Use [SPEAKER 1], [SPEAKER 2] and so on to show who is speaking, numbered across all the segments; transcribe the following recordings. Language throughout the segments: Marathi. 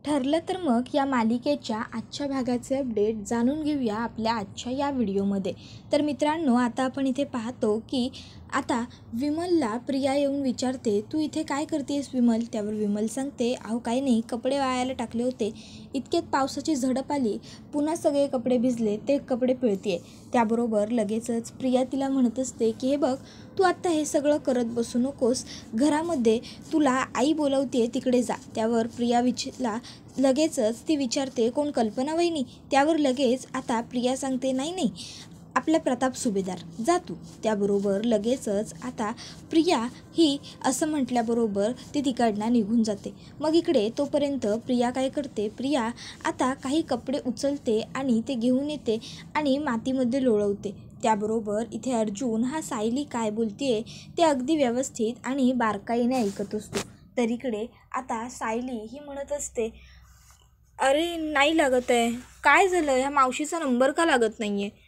[SPEAKER 1] ठरलं तर मग या मालिकेच्या आजच्या भागाचे अपडेट जाणून घेऊया आपल्या आजच्या या व्हिडिओमध्ये। तर मित्रांनो, आता आपण इथे पाहतो की आता विमलला प्रिया येऊन विचारते, तू इथे काय करतेस विमल? त्यावर विमल सांगते, अहो काही नाही, कपडे वाळायला टाकले होते, इतक्यात पावसाची झडप आली, पुन्हा सगळे कपडे भिजले, ते कपडे पिळते। त्याबरोबर लगेचच प्रिया तिला म्हणत असते की हे बघ, तू आत्ता हे सगळं करत बसू नकोस, घरामध्ये तुला आई बोलवते, तिकडे जा। त्यावर प्रिया लगेचच ती विचारते, कोण? कल्पना वहिनी? त्यावर लगेच आता प्रिया सांगते, नाही नाही, आपला प्रताप सुभेदार, जा तू। त्याबरोबर लगेचच आता प्रिया ही असं म्हटल्याबरोबर ती तिकडनं निघून जाते। मग इकडे तोपर्यंत प्रिया काय करते, प्रिया आता काही कपडे उचलते आणि ते घेऊन येते आणि मातीमध्ये लोळवते। त्याबरोबर इथे अर्जुन हा सायली काय बोलतेय ते अगदी व्यवस्थित आणि बारकाईने ऐकत असतो। तर इकडे आता सायली ही म्हणत असते, अरे नाही लागत आहे, काय झालं? ह्या मावशीचा नंबर का लागत नाही आहे?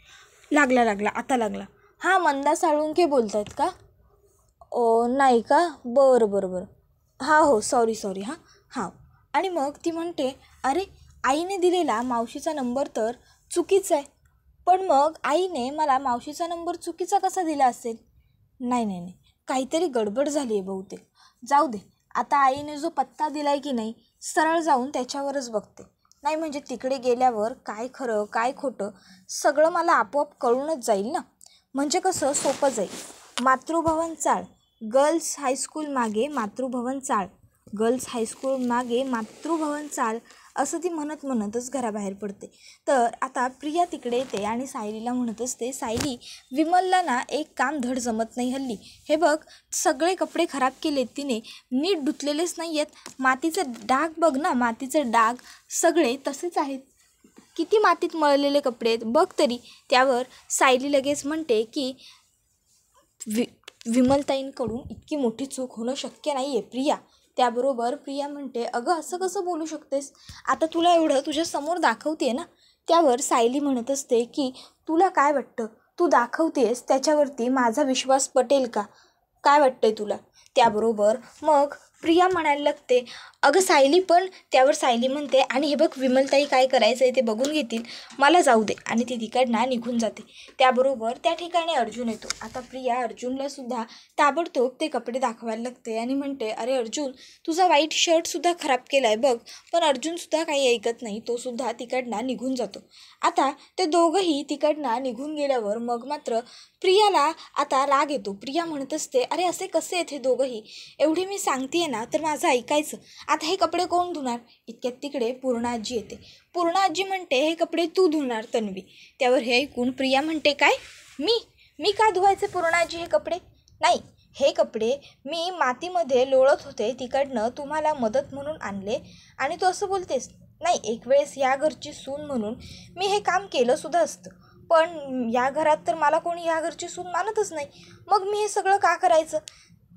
[SPEAKER 1] लागला आता लागला। हां, मंदा साळुंके बोलत आहेत का? नाही का? बरं हां, हो, सॉरी हां। आणि मग ती म्हणते, अरे आईने दिलेला मावशीचा नंबर तर चुकीचा आहे, पण मग आईने मला मावशीचा नंबर चुकीचा कसा दिला असेल? नाही, काहीतरी गडबड झाली आहे बहुतेक। जाऊ दे, आता आईने जो पत्ता दिलाय की नाही, सरळ जाऊन त्याच्यावरच बघते। नाही म्हणजे तिकडे गेल्यावर काय खरं काय खोटं सगळं मला आपोआप कळूनच जाईल ना, म्हणजे कसं सोपं जाईल। मातृभवन चाळ, गर्ल्स हायस्कूल मागे मातृभवन चाळ, गर्ल्स हायस्कूल मागे मातृभवन चाळ, असं ती म्हणतच घराबाहेर पडते। तर आता प्रिया तिकडे येते आणि सायलीला म्हणत असते, सायली, विमलला ना एक काम धड जमत नाही हल्ली, हे बघ सगळे कपडे खराब केलेत तिने, नीट धुतलेलेच नाही आहेत, मातीचे डाग बघ ना, मातीचे डाग सगळे तसेच आहेत, किती मातीत मळलेले कपडे आहेत बघ तरी। त्यावर सायली लगेच म्हणते की विमलताईंकडून इतकी मोठी चूक होणं शक्य नाही आहे प्रिया। त्याबरोबर प्रिया म्हणते, अगं असं कसं बोलू शकतेस, आता तुला एवढं तुझ्या समोर दाखवते ना। त्यावर सायली म्हणत असते की तुला काय वाटतं, तू दाखवतेस त्याच्यावरती माझा विश्वास पटेल का? काय वाटतंय तुला? त्याबरोबर मग प्रिया म्हणायला लागते, अगं सायली पण। त्यावर सायली म्हणते, आणि हे बघ विमलताई काय करायचं आहे ते बघून घेतील, मला जाऊ दे, आणि ती तिकडनं निघून जाते। त्याबरोबर त्या ठिकाणी अर्जुन येतो। आता प्रिया अर्जुनला सुद्धा ताबडतोब ते कपडे दाखवायला लागते आणि म्हणते, अरे अर्जुन, तुझा व्हाईट शर्टसुद्धा खराब केला आहे बघ। पण अर्जुनसुद्धा काही ऐकत नाही, तो सुद्धा तिकडनं निघून जातो। आता ते दोघंही तिकडनं निघून गेल्यावर मग मात्र प्रियाला आता राग येतो। प्रिया म्हणत असते, अरे असे कसे आहेत हे दोघंही, एवढी मी सांगते ना तर माझं ऐकायचं, आता हे कपडे कोण धुणार? इतक्यात तिकडे पूर्णा आजी येते। पूर्णा आजी म्हणते, हे कपडे तू धुणार तन्वी। त्यावर हे ऐकून प्रिया म्हणते, काय मी का धुवायचे पूर्णा आजी हे कपडे? नाही, हे कपडे मी मातीमध्ये लोळत होते तिकडनं तुम्हाला मदत म्हणून आणले आणि तू असं बोलतेस? नाही, एक वेळेस या घरची सून म्हणून मी हे काम केलं सुद्धा असतं, पण या घरात तर मला कोणी या घरची सून मानतच नाही, मग मी हे सगळं का करायचं?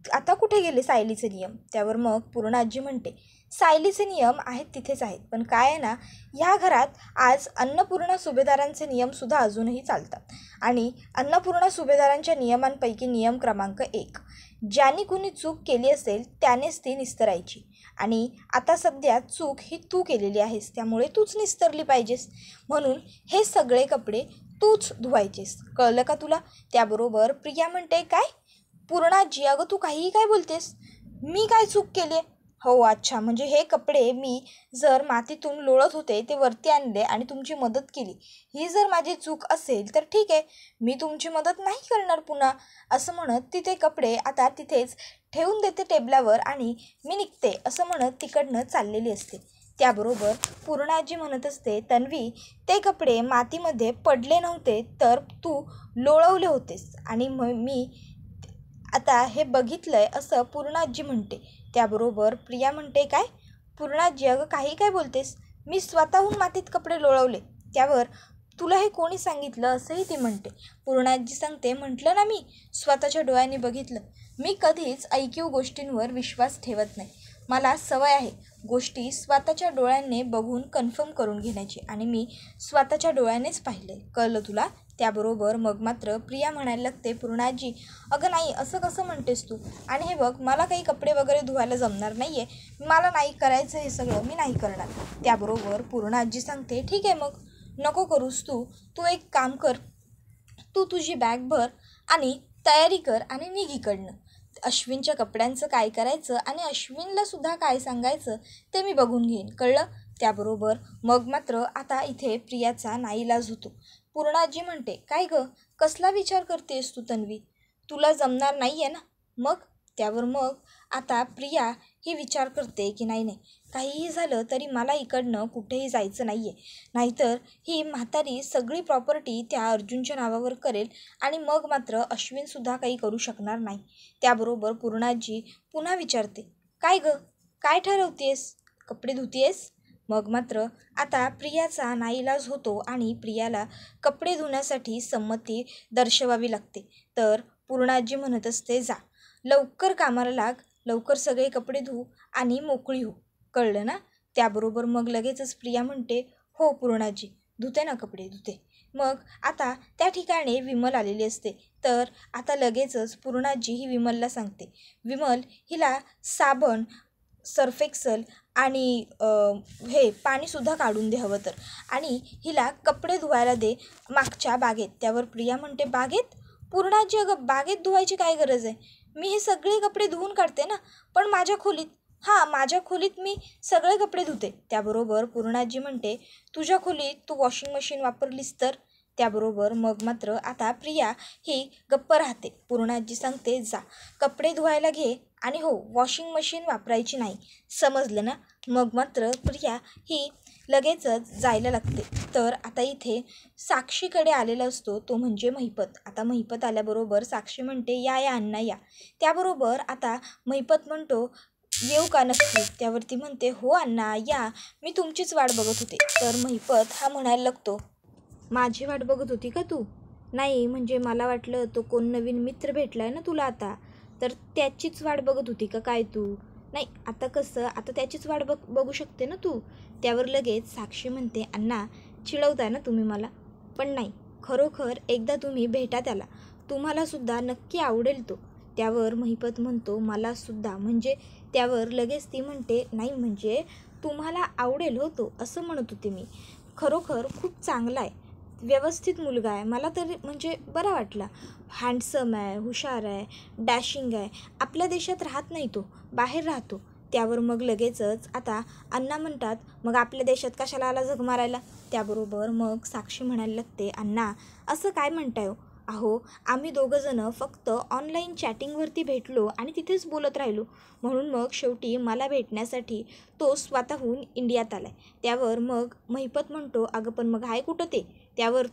[SPEAKER 1] आता कुठे गेले सायलीचे नियम? त्यावर मग पूर्णा आजी म्हणते, सायलीचे नियम आहेत तिथेच आहेत, पण काय आहे ना, ह्या घरात आज अन्नपूर्णा सुभेदारांचे नियमसुद्धा अजूनही चालतात, आणि अन्नपूर्णा सुभेदारांच्या नियमांपैकी नियम क्रमांक 1, ज्याने कुणी चूक केली असेल त्यानेच ती निस्तरायची, आणि आता सध्या चूक ही तू केलेली आहेस, त्यामुळे तूच निस्तरली पाहिजेस, म्हणून हे सगळे कपडे तूच धुवायचेस, कळलं का तुला? त्याबरोबर प्रिया म्हणते, काय पूर्णाजी, अगं तू काहीही काय बोलतेस, मी काय चूक केली आहे? हो अच्छा, म्हणजे हे कपडे मी जर मातीतून लोळत होते ते वरती आणले आणि तुमची मदत केली, ही जर माझी चूक असेल तर ठीक आहे, मी तुमची मदत नाही करणार पुन्हा, असं म्हणत ती ते कपडे आता तिथेच ठेवून देते टेबलावर आणि मी निघते, असं म्हणत तिकडनं चाललेली असते। त्याबरोबर पूर्णाजी म्हणत असते, तन्वी, ते कपडे मातीमध्ये पडले नव्हते तर तू लोळवले होतेस, आणि मी आता हे बघितलंय, असं पूर्णाजी म्हणते। त्याबरोबर प्रिया म्हणते, काय पूर्णाजी, अगं काही काय बोलतेस, मी स्वतःहून मातीत कपडे लोळवले, त्यावर तुला हे कोणी सांगितलं, असंही ती म्हणते। पूर्णाजी सांगते, म्हटलं ना मी स्वतःच्या डोळ्यांनी बघितलं, मी कधीच ऐकीव गोष्टींवर विश्वास ठेवत नाही, मला सवय आहे गोष्टी स्वतःच्या डोळ्यांनी बघून कन्फर्म करून घेण्याची, आणि मी स्वतःच्या डोळ्यानेच पाहिले, कळलं तुला? त्याबरोबर मग मात्र प्रिया म्हणायला लागते, पूर्णाजी अगं नाही असं कसं म्हणतेस तू, आणि हे बघ मला काही कपडे वगैरे धुवायला जमणार नाही आहे, मला नाही करायचं हे सगळं, मी नाही करणार. त्याबरोबर पूर्णाजी सांगते, ठीक आहे मग नको करूस तू तू एक काम कर, तू तुझी बॅग भर आणि तयारी कर आणि निघ इकडनं. अश्विनच्या कपड्यांचं काय करायचं आणि अश्विनला सुद्धा काय सांगायचं ते मी बघून घेईन, कळलं. त्याबरोबर मग मात्र आता इथे प्रियाचा नाईलाज होतो. पूर्णाजी म्हणते, काय गं कसला विचार करतेस तू तन्वी, तुला जमणार नाही आहे ना. मग त्यावर मग आता प्रिया ही विचार करते की नाही नाही, काहीही झालं तरी मला इकडनं कुठेही जायचं नाही आहे, नाहीतर ही म्हातारी सगळी प्रॉपर्टी त्या अर्जुनच्या नावावर करेल आणि मग मात्र अश्विनसुद्धा काही करू शकणार नाही. त्याबरोबर पूर्णाजी पुन्हा विचारते, काय गं काय ठरवतेस, कपडे धुतेस. मग मात्र आता प्रियाचा नाईलाज होतो आणि प्रियाला कपडे धुण्यासाठी संमती दर्शवावी लागते. तर पूर्णाजी म्हणत असते, जा लवकर कामाला लाग, लवकर सगळे कपडे धु आणि मोकळी हो, कळलं ना. त्याबरोबर मग लगेचच प्रिया म्हणते, हो पूर्णाजी धुते ना कपडे धुते. मग आता त्या ठिकाणी विमल आलेली असते. तर आता लगेचच पूर्णाजी ही विमलला सांगते, विमल हिला साबण सर्फ एक्सल आणि हे पाणीसुद्धा काढून दे हवं तर, आणि हिला कपडे धुवायला दे मागच्या बागेत. त्यावर प्रिया म्हणते, बागेत. पूर्णाजी अगं बागेत धुवायची काय गरज आहे, मी हे सगळे कपडे धुवून काढते ना, पण माझ्या खोलीत, हां माझ्या खोलीत मी सगळे कपडे धुते. त्याबरोबर पूर्णाजी म्हणते, तुझ्या खोलीत तू वॉशिंग मशीन वापरलीस तर. त्याबरोबर मग मात्र आता प्रिया ही गप्प राहते. पूर्णाजी सांगते, जा कपडे धुवायला घे आणि हो वॉशिंग मशीन वापरायची नाही, समजलं ना. मग मात्र प्रिया ही लगेचच जायला लागते. तर आता इथे साक्षीकडे आलेला असतो तो म्हणजे महिपत. आता महिपत आल्याबरोबर साक्षी म्हणते, या या अण्णा या. त्याबरोबर आता महिपत म्हणतो, येऊ का नक्की. त्यावरती म्हणते, हो अण्णा या, मी तुमचीच वाट बघत होते. तर महिपत हा म्हणायला लागतो, माझी वाट बघत होती का तू, नाही म्हणजे मला वाटलं तो कोण नवीन मित्र भेटलाय ना तुला आता, तर त्याचीच वाट बघत होती का काय तू, नाही आता कसं आता त्याचीच वाट बघू शकते ना तू. त्यावर लगेच साक्षी म्हणते, अण्णा चिडवताय ना तुम्ही मला, पण नाही खरोखर एकदा तुम्ही भेटा त्याला, तुम्हालासुद्धा नक्की आवडेल तो. त्यावर महिपत म्हणतो, मलासुद्धा म्हणजे. त्यावर लगेच ती म्हणते, नाही म्हणजे तुम्हाला आवडेल हो तो, असं म्हणत होते मी, खरोखर खूप चांगला आहे, व्यवस्थित मुलगा आहे, मला तरी म्हणजे बरा वाटला, हँडसम आहे, हुशार आहे, डॅशिंग आहे, आपल्या देशात राहत नाही तो, बाहेर राहतो. त्यावर मग लगेचच आता अण्णा म्हणतात, मग आपल्या देशात कशाला आला झग मारायला. त्याबरोबर मग साक्षी म्हणायला लागते, अण्णा असं काय म्हणताय हो, अहो आम्ही दोघंजणं फक्त ऑनलाईन चॅटिंगवरती भेटलो आणि तिथेच बोलत राहिलो, म्हणून मग शेवटी मला भेटण्यासाठी तो स्वतःहून इंडियात आला आहे. त्यावर मग महिपत म्हणतो, अगं पण मग आहे कुठं ते. त्यावर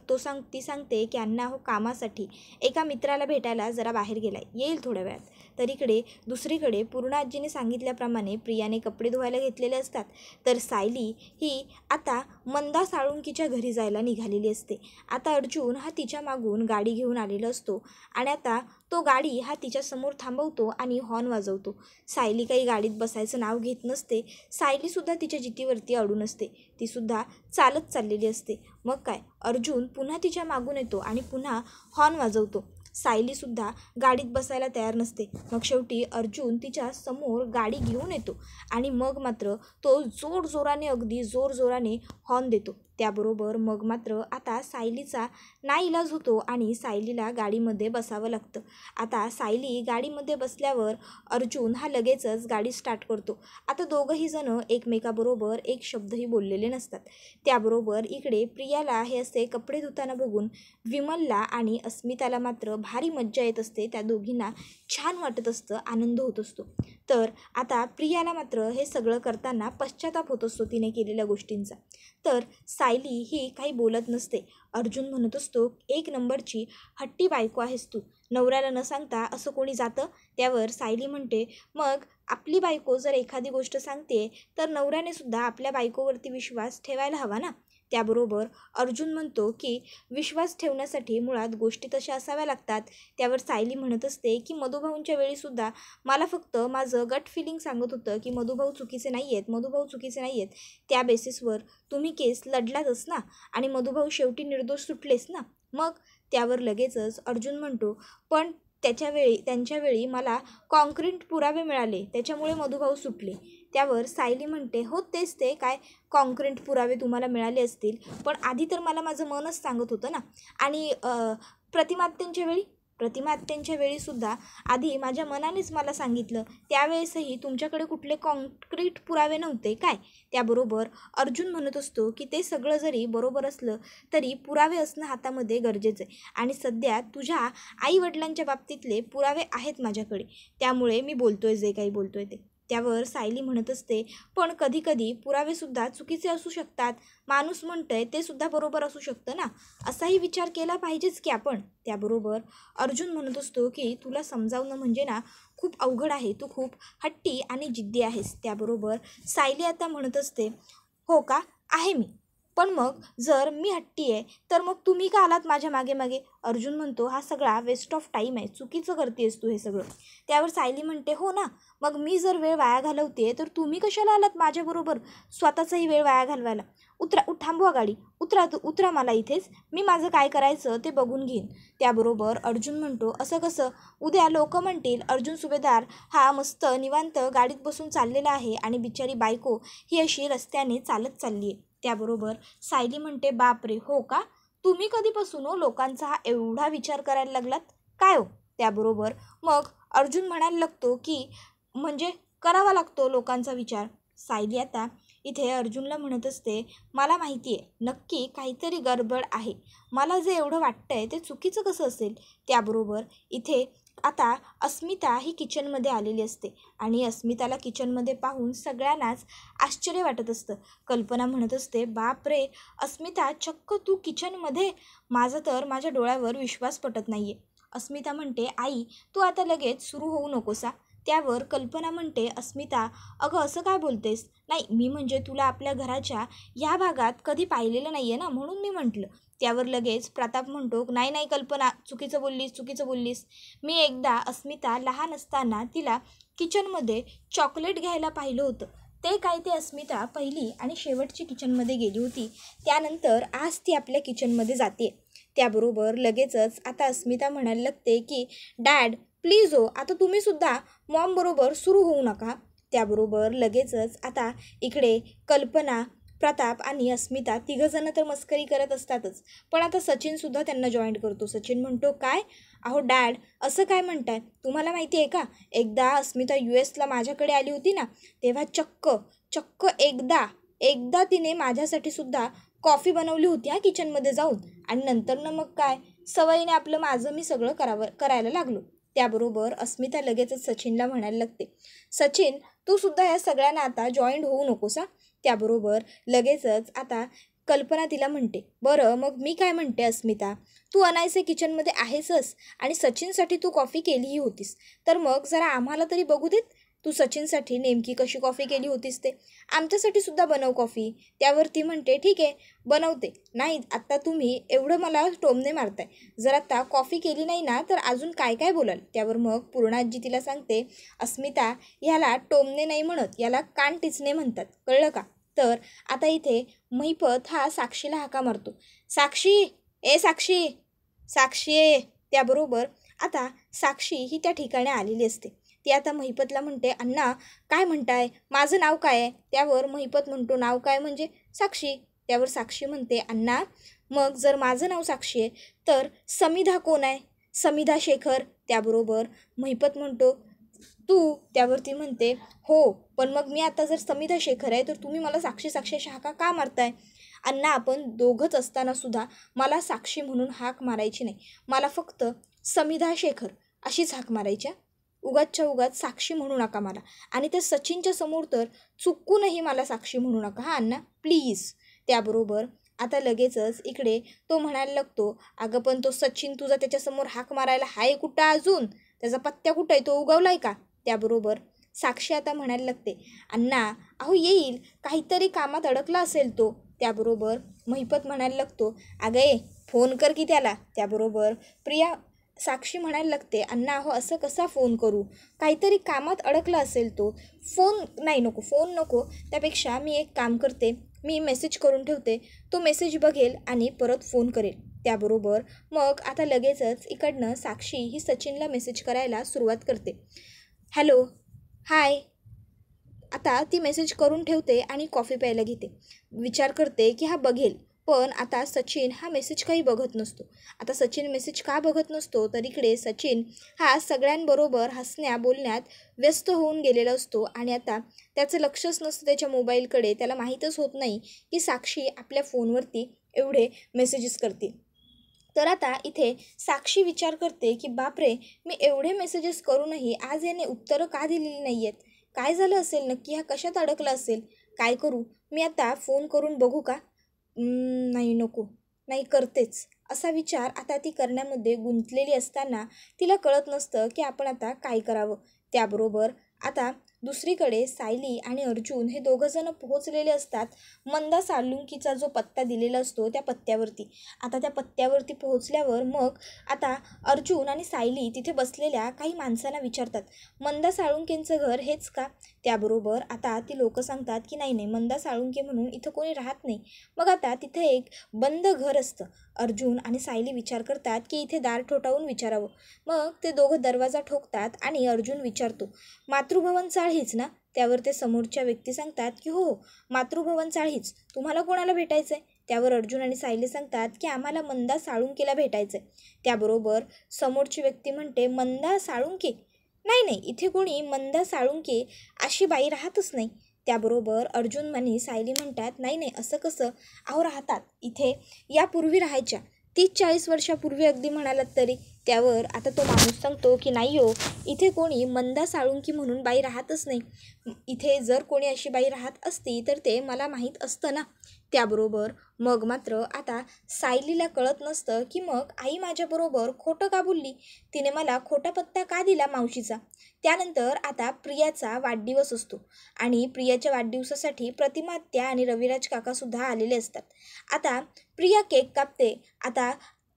[SPEAKER 1] ती सांगते की अण्णा हो कामासाठी एका मित्राला भेटायला जरा बाहेर गेलाय, येईल थोड्या वेळात. तर इकडे दुसरीकडे पूर्णाजीने सांगितल्याप्रमाणे प्रियाने कपडे धुवायला घेतलेले असतात. तर सायली ही आता मंदा साळुंकीच्या घरी जायला निघालेली असते. आता अर्जुन हा तिच्या मागून गाडी घेऊन आलेला असतो आणि आता तो गाडी हा तिच्यासमोर थांबवतो आणि हॉर्न वाजवतो. सायली काही गाडीत बसायचं नाव घेत नसते. सायलीसुद्धा तिच्या जितीवरती अडून असते, तीसुद्धा चालत चाललेली असते. मग काय, अर्जुन पुन्हा तिच्या मागून येतो आणि पुन्हा हॉर्न वाजवतो. सायलीसुद्धा गाडीत बसायला तयार नसते. मग शेवटी अर्जुन तिच्या समोर गाडी घेऊन येतो आणि मग मात्र तो जोरजोराने अगदी जोरजोराने हॉर्न देतो. त्याबरोबर मग मात्र आता सायलीचा नाईलाज होतो आणि सायलीला गाडीमध्ये बसावं लागतं. आता सायली गाडीमध्ये बसल्यावर अर्जुन हा लगेचच गाडी स्टार्ट करतो. आता दोघंही जण एकमेकाबरोबर एक शब्दही बोललेले नसतात. त्याबरोबर इकडे प्रियाला हे असे कपडे धुताना बघून विमलला आणि अस्मिताला मात्र भारी मज्जा येत असते. त्या दोघींना छान वाटत असतं, आनंद होत असतो. तर आता प्रियाला मात्र हे सगळं करताना पश्चाताप होत असतो तिने केलेल्या गोष्टींचा. तर सायली ही काही बोलत नसते. अर्जुन म्हणत असतो, एक नंबरची हट्टी बायको आहेस तू, नवऱ्याला न सांगता असं कोणी जातं. त्यावर सायली म्हणते, मग आपली बायको जर एखादी गोष्ट सांगते तर नवऱ्याने सुद्धा आपल्या बायकोवरती विश्वास ठेवायला हवा ना. त्याबरोबर अर्जुन म्हणतो की विश्वास ठेवण्यासाठी मुळात गोष्टी तशा असाव्या लागतात. त्यावर सायली म्हणत असते की मधुभाऊंच्या वेळीसुद्धा मला फक्त माझं गट फिलिंग सांगत होतं की मधुभाऊ चुकीचे नाही आहेत, मधुभाऊ चुकीचे नाही आहेत. त्या बेसिसवर तुम्ही केस लढलातच ना आणि मधुभाऊ शेवटी निर्दोष सुटलेच ना, मग त्यावर लगेचच अर्जुन म्हणतो, पण त्यांच्यावेळी मला कॉन्क्रीट पुरावे मिळाले, त्याच्यामुळे मधुभाऊ सुटले. त्यावर सायली म्हणते, हो तेच ते, काय कॉन्क्रीट पुरावे तुम्हाला मिळाले असतील, पण आधी तर मला माझं मनच सांगत होतं ना. आणि प्रतिमा आत्यांच्या वेळीसुद्धा आधी माझ्या मनानेच मला सांगितलं, त्यावेळेसही तुमच्याकडे कुठले कॉन्क्रीट पुरावे नव्हते काय. त्याबरोबर अर्जुन म्हणत असतो की ते सगळं जरी बरोबर असलं तरी पुरावे असणं हातामध्ये गरजेचं आहे, आणि सध्या तुझ्या आईवडिलांच्या बाबतीतले पुरावे आहेत माझ्याकडे, त्यामुळे मी बोलतोय जे काही बोलतोय ते. त्यावर सायली म्हणत असते, पण कधीकधी पुरावेसुद्धा चुकीचे असू शकतात, माणूस म्हणतंय ते सुद्धा बरोबर असू शकतं ना, असाही विचार केला पाहिजेच की आपण. त्याबरोबर अर्जुन म्हणत असतो की तुला समजावणं म्हणजे ना खूप अवघड आहे, तू खूप हट्टी आणि जिद्दी आहेस. त्याबरोबर सायली आता म्हणत असते, हो का, आहे मी, पण मग जर मी हट्टी आहे तर मग तुम्ही का आलात माझ्या मागे मागे. अर्जुन म्हणतो, हा सगळा वेस्ट ऑफ टाईम आहे, चुकीचं करतेस तू हे सगळं. त्यावर सायली म्हणते, हो ना, मग मी जर वेळ वाया घालवते तर तुम्ही कशाला आलात माझ्याबरोबर स्वतःचाही वेळ वाया घालवायला. थांबवा गाडी, उतरा मला इथेच, मी माझं काय करायचं ते बघून घेईन. त्याबरोबर अर्जुन म्हणतो, असं कसं, उद्या लोक म्हणतील अर्जुन सुभेदार हा मस्त निवांत गाडीत बसून चाललेला आहे आणि बिचारी बायको ही अशी रस्त्याने चालत चालली आहे. त्याबरोबर सायली म्हणते, बापरे, हो का, तुम्ही कधीपासून हो लोकांचा हा एवढा विचार करायला लागलात काय हो. त्याबरोबर मग अर्जुन म्हणायला लागतो की म्हणजे करावा लागतो लोकांचा विचार. सायली आता इथे अर्जुनला म्हणत असते, मला माहिती आहे नक्की काहीतरी गडबड आहे, मला जे एवढं वाटतंय ते चुकीचं कसं असेल. त्याबरोबर इथे आता अस्मिता ही किचनमध्ये आलेली असते आणि अस्मिताला किचनमध्ये पाहून सगळ्यांनाच आश्चर्य वाटत असतं. कल्पना म्हणत असते, बाप रे अस्मिता, चक्क तू किचनमध्ये, माझा तर माझ्या डोळ्यावर विश्वास पटत नाही आहे. अस्मिता म्हणते, आई तू आता लगेच सुरू होऊ नकोसा. त्यावर कल्पना म्हणते, अस्मिता अगं असं काय बोलतेस, नाही मी म्हणजे तुला आपल्या घराच्या ह्या भागात कधी पाहिलेलं नाही आहे ना, म्हणून मी म्हटलं. त्यावर लगेच प्रताप म्हणतो, नाही नाही कल्पना, चुकीचं बोललीस. मी एकदा अस्मिता लहान असताना तिला किचनमध्ये चॉकलेट घ्यायला पाहिलं होतं, ते काय ते अस्मिता पहिली आणि शेवटची किचनमध्ये गेली होती, त्यानंतर आज ती आपल्या किचनमध्ये जाते. त्याबरोबर लगेचच आता अस्मिता म्हणायला लागते की डॅड प्लीज हो, आता तुम्हीसुद्धा मॉमबरोबर सुरू होऊ नका. त्याबरोबर लगेचच आता इकडे कल्पना, प्रताप आणि अस्मिता तिघंजणं तर मस्करी करत असतातच, पण आता सचिनसुद्धा त्यांना जॉईंट करतो. सचिन म्हणतो, काय अहो डॅड असं काय म्हणताय, तुम्हाला माहिती आहे का एकदा अस्मिता US ला माझ्याकडे आली होती ना, तेव्हा चक्क एकदा तिने माझ्यासाठी सुद्धा कॉफी बनवली होती हा किचनमध्ये जाऊन, आणि नंतर मग काय सवयीने माझं मी सगळं करायला लागलो. त्याबरोबर अस्मिता लगेचच सचिनला म्हणायला लागते, सचिन तू सुद्धा या सगळ्यांना आता जॉईंट होऊ नकोस हा. त्याबरोबर लगेचच आता कल्पना तिला म्हणते, बरं मग मी काय म्हणते अस्मिता, तू अनायसे किचनमध्ये आहेसच आणि सचिनसाठी तू कॉफी केलीही होतीस, तर मग जरा आम्हाला तरी बघू देत, तू सचिनसाठी नेमकी कशी कॉफी केली होतीस ते, आमच्यासाठी सुद्धा बनव कॉफी. त्यावर ती म्हणते, ठीक आहे बनवते, नाही आत्ता तुम्ही एवढं मला टोमणे मारताय, जर आत्ता कॉफी केली नाही ना तर अजून काय काय बोलाल. त्यावर मग पूर्णाजी तिला सांगते, अस्मिता ह्याला टोमणे नाही म्हणत, याला कान टिचणे म्हणतात, कळलं का. तर आता इथे महिपत हा साक्षीला हाका मारतो, साक्षी. त्याबरोबर आता साक्षी ही त्या ठिकाणी आलेली असते. ती आता महिपतला म्हणते, अण्णा काय म्हणताय, माझं नाव काय आहे. त्यावर महिपत म्हणतो, नाव काय म्हणजे साक्षी. त्यावर साक्षी म्हणते, अण्णा मग जर माझं नाव साक्षी आहे तर समिधा कोण आहे, समिधा शेखर. त्याबरोबर महिपत म्हणतो, तू. त्यावरती म्हणते, हो पण मग मी आता जर समिधा शेखर आहे तर तुम्ही मला साक्षी हाका का मारताय. अण्णा आपण दोघंच असताना सुद्धा मला साक्षी म्हणून हाक मारायची नाही, मला फक्त समिधा शेखर अशीच हाक मारायच्या, उगाच साक्षी म्हणू नका मला, आणि त्या सचिनच्या समोर तर चुकूनही मला साक्षी म्हणू नका हा अण्णा प्लीज. त्याबरोबर आता लगेचच इकडे तो म्हणायला लागतो, अगं पण तो सचिन तुझा त्याच्यासमोर हाक मारायला हाय कुठं, अजून त्याचा पत्त्या कुठं आहे, तो उगवलाय का. त्याबरोबर साक्षी आता म्हणायला लागते, अण्णा अहो येईल, काहीतरी कामात अडकला असेल तो. त्याबरोबर महिपत म्हणायला लागतो, अगं फोन कर की त्याला. त्याबरोबर साक्षी म्हणायला लागते, अण्णा अहो असं कसा फोन करू, काहीतरी कामात अडकला असेल तो, फोन नको, त्यापेक्षा मी एक काम करते, मी मेसेज करून ठेवते, तो मेसेज बघेल आणि परत फोन करेल. त्याबरोबर मग आता लगेचच इकडनं साक्षी ही सचिनला मेसेज करायला सुरुवात करते. हॅलो, हाय. आता ती मेसेज करून ठेवते आणि कॉफी प्यायला घेते. विचार करते की हा बघेल, पण आता सचिन हा मेसेज काही बघत नसतो. आता सचिन मेसेज का बघत नसतो, तर इकडे सचिन हा सगळ्यांबरोबर हसण्या बोलण्यात व्यस्त होऊन गेलेला असतो आणि आता त्याचं लक्षच नसतं त्याच्या मोबाईलकडे. त्याला माहीतच होत नाही की साक्षी आपल्या फोनवरती एवढे मेसेजेस करते. तर आता इथे साक्षी विचार करते की बापरे, मी एवढे मेसेजेस करूनही आज याने उत्तरं का दिलेली नाही आहेत. काय झालं असेल नक्की, हा कशात अडकला असेल. काय करू मी आता, फोन करून बघू का? नाही, नको, नाही करतेच. असा विचार आता ती करण्यामध्ये गुंतलेली असताना तिला कळत नसतं की आपण आता काय करावं. त्याबरोबर आता दुसरीकडे सायली आणि अर्जुन हे दोघंजणं पोहोचलेले असतात मंदा साळुंकीचा जो पत्ता दिलेला असतो त्या पत्त्यावरती. आता त्या पत्त्यावरती पोहोचल्यावर मग आता अर्जुन आणि सायली तिथे बसलेल्या काही माणसांना विचारतात, मंदा साळुंकेंचं घर हेच का? त्याबरोबर आता ती लोक सांगतात की नाही नाही, मंदा साळुंके म्हणून इथं कोणी राहत नाही. मग आता तिथे एक बंद घर असतं. अर्जुन आणि सायली विचार करतात की इथे दार ठोठावून विचारावं. मग ते दोघं दरवाजा ठोकतात आणि अर्जुन विचारतो, मातृभवन चाळीच ना? त्यावर ते समोरच्या व्यक्ती सांगतात की हो, मातृभवन चाळीच. तुम्हाला कोणाला भेटायचं आहे? त्यावर अर्जुन आणि सायली सांगतात की आम्हाला मंदा साळुंकेला भेटायचं आहे. त्याबरोबर समोरची व्यक्ती म्हणते, मंदा साळुंके? नाही नाही, इथे कोणी मंदा साळुंके अशी बाई राहतच नाही. त्याबरोबर अर्जुन आणि सायली म्हणतात, नाही नाही, असं कसं? अहो राहतात इथे, यापूर्वी राहायच्या 30-40 वर्षापूर्वी अगदी म्हणालात तरी. त्यावर आता तो माणूस सांगतो की नाही हो, इथे कोणी मंदा साळुंकी म्हणून बाई राहतच नाही. इथे जर कोणी अशी बाई राहत असती तर ते मला माहीत असतं ना. त्याबरोबर मग मात्र आता सायलीला कळत नसतं की मग आई माझ्याबरोबर खोटं का बोलली, तिने मला खोटा पत्ता का दिला मावशीचा. त्यानंतर आता प्रियाचा वाढदिवस असतो आणि प्रियाच्या वाढदिवसासाठी प्रतिमात्या आणि रविराज काकासुद्धा आलेले असतात. आता प्रिया केक कापते. आता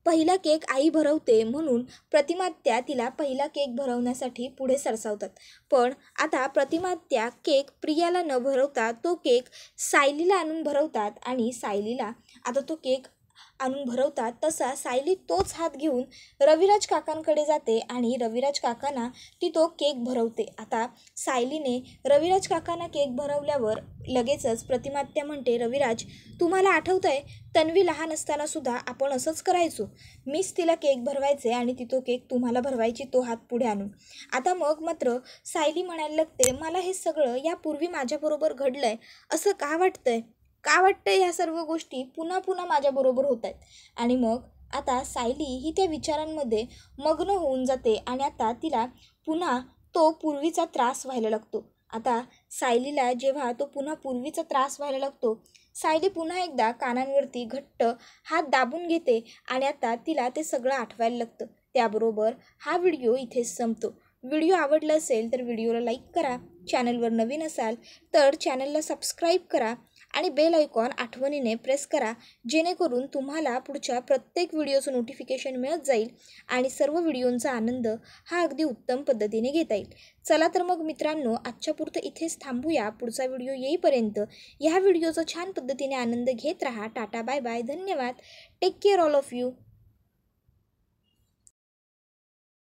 [SPEAKER 1] पहिला केक आई भरवते म्हणून प्रतिमात्या तिला पहिला केक भरवण्यासाठी पुढे सरसावतात. पण आता प्रतिमात्या केक प्रियाला न भरवता तो केक सायलीला आणून भरवतात आणि सायलीला आता तो केक आणून भरवतात. तसा सायली तोच हात घेऊन रविराज काकांकडे जाते आणि रविराज काकांना ती तो केक भरवते. आता सायलीने रविराज काकांना केक भरवल्यावर लगेचच प्रतिमात्या म्हणते, रविराज, तुम्हाला आठवतं आहे तन्वी लहान असताना सुद्धा आपण असंच करायचो. मीच तिला केक भरवायचे आणि ती तो केक तुम्हाला भरवायची तो हात पुढे आणून. आता मग मात्र सायली म्हणायला लागते, मला हे सगळं यापूर्वी माझ्याबरोबर घडलं आहे असं का वाटतंय? का वाटतंय ह्या सर्व गोष्टी पुन्हा पुन्हा माझ्याबरोबर होत आहेत? आणि मग आता सायली ही त्या विचारांमध्ये मग्न होऊन जाते आणि आता तिला पुन्हा तो पूर्वीचा त्रास व्हायला लागतो. आता सायलीला जेव्हा तो पुन्हा पूर्वीचा त्रास व्हायला लागतो, सायली पुन्हा एकदा कानांवरती घट्ट हात दाबून घेते आणि आता तिला ते सगळं आठवायला लागतं. त्याबरोबर हा व्हिडिओ इथेच संपतो. व्हिडिओ आवडला असेल तर व्हिडिओला लाईक करा. चॅनलवर नवीन असाल तर चॅनलला सबस्क्राईब करा आणि बेल आयकॉन आठवणीने प्रेस करा, जेणेकरून तुम्हाला पुढच्या प्रत्येक व्हिडिओचं नोटिफिकेशन मिळत जाईल आणि सर्व व्हिडिओंचा आनंद हा अगदी उत्तम पद्धतीने घेता येईल. चला तर मग मित्रांनो, आजच्यापुरतं इथेच थांबूया. पुढचा व्हिडिओ येईपर्यंत ह्या व्हिडिओचा छान पद्धतीने आनंद घेत राहा. टाटा, बाय बाय, धन्यवाद. Take care all of you.